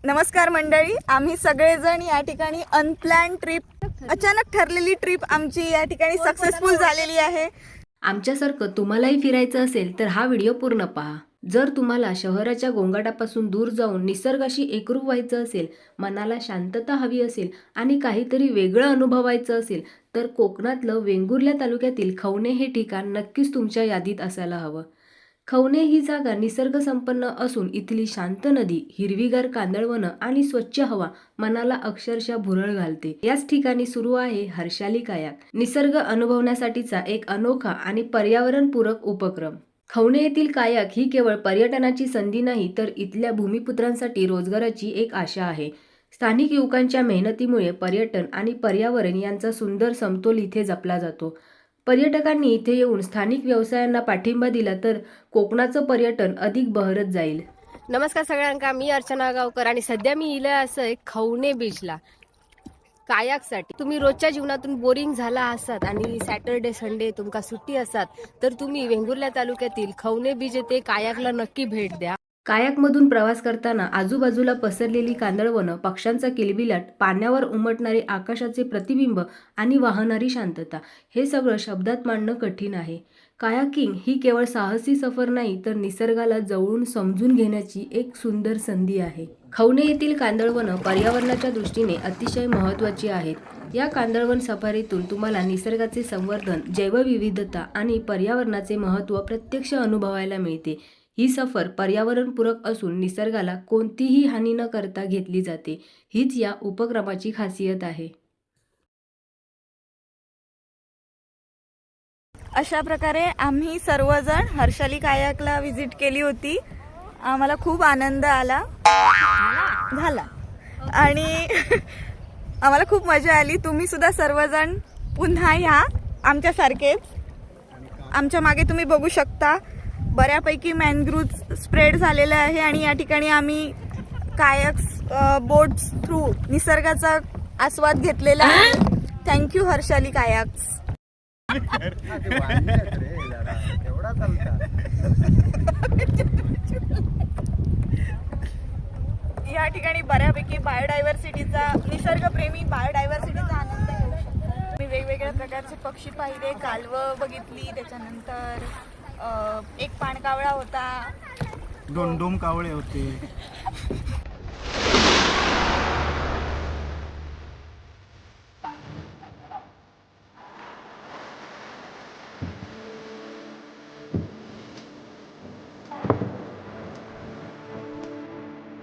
नमस्कार मंडळी, आम्ही सगळेजण या ठिकाणी अनप्लॅन ट्रिप, अचानक ठरलेली ट्रिप आमची या ठिकाणी सक्सेसफुल झालेली आहे. आमच्यासारखं तुम्हालाही फिरायचं असेल तर हा व्हिडिओ पूर्ण पहा. जर तुम्हाला शहराच्या गोंगाटापासून दूर जाऊन निसर्गाशी एकरूप व्हायचं असेल, मनाला शांतता हवी असेल आणि काहीतरी वेगळं अनुभवायचं असेल तर कोकणातलं वेंगुर्ला तालुक्यातील खवणे हे ठिकाण नक्कीच तुमच्या यादीत असायला हवं. खवणे ही जागा निसर्ग संपन्न असून इथली शांत नदी, हिरवीगार कांदळवनं आणि स्वच्छ हवा मनाला अक्षरशः भुरळ घालते. याच ठिकाणी सुरू आहे हर्षाली कायाक, निसर्ग अनुभवण्यासाठीचा एक अनोखा आणि पर्यावरणपूरक उपक्रम. खवणे येथील कायाक ही केवळ पर्यटनाची संधी नाही तर इथल्या भूमिपुत्रांसाठी रोजगाराची एक आशा आहे. स्थानिक युवकांच्या मेहनतीमुळे पर्यटन आणि पर्यावरण यांचा सुंदर समतोल इथे जपला जातो. पर्यटकांनी इथे येऊन स्थानिक व्यवसायांना पाठिंबा दिला तर कोकणाचं पर्यटन अधिक बहरत जाईल. नमस्कार सगळ्यांका, मी अर्चना गावकर आणि सध्या मी इले असं खवणे बीचला कायाकसाठी. तुम्ही रोजच्या जीवनातून बोरिंग झाला असात आणि सॅटर्डे संडे तुमका सुट्टी असात तर तुम्ही वेंगुर्ला तालुक्यातील खवणे बीच येथे कायाकला नक्की भेट द्या. कायाकमधून प्रवास करताना आजूबाजूला पसरलेली कांदळवनं, पक्ष्यांचा किलबिलाट, पाण्यावर उमटणारे आकाशाचे प्रतिबिंब आणि वाहणारी शांतता, हे सगळं शब्दात मांडणं कठीण आहे. कायाकिंग ही केवळ साहसी सफर नाही तर निसर्गाला जवळून समजून घेण्याची एक सुंदर संधी आहे. खवणे येथील कांदळवनं पर्यावरणाच्या दृष्टीने अतिशय महत्त्वाची आहेत. या कांदळवन सफारीतून तुम्हाला निसर्गाचे संवर्धन, जैवविविधता आणि पर्यावरणाचे महत्त्व प्रत्यक्ष अनुभवायला मिळते. ही सफर पर्यावरणपूरक असून निसर्गाला कोणतीही हानी न करता घेतली जाते. हीच या उपक्रमाची खासियत आहे. अशा प्रकारे आम्ही सर्वजण हर्षाली कायाकला व्हिजिट केली होती. आम्हाला खूप आनंद आला आणि आम्हाला खूप मजा आली. तुम्ही सुद्धा सर्वजण पुन्हा या आमच्यासारखेच. आमच्या मागे तुम्ही बघू शकता बऱ्यापैकी मॅनग्रुव्ह स्प्रेड झालेलं आहे आणि या ठिकाणी आम्ही कायक्स बोट्स थ्रू निसर्गाचा आस्वाद घेतलेला आहे. थँक्यू हर्षाली कायाक्स. या ठिकाणी बऱ्यापैकी बायोडायव्हर्सिटीचा, निसर्गप्रेमी बायोडायव्हर्सिटीचा आनंद घेऊ शकतो. मी वेगवेगळ्या प्रकारचे पक्षी पाहिले, कालवं बघितली, त्याच्यानंतर एक पाणकावळा होता, 2 डोम कावळे होते.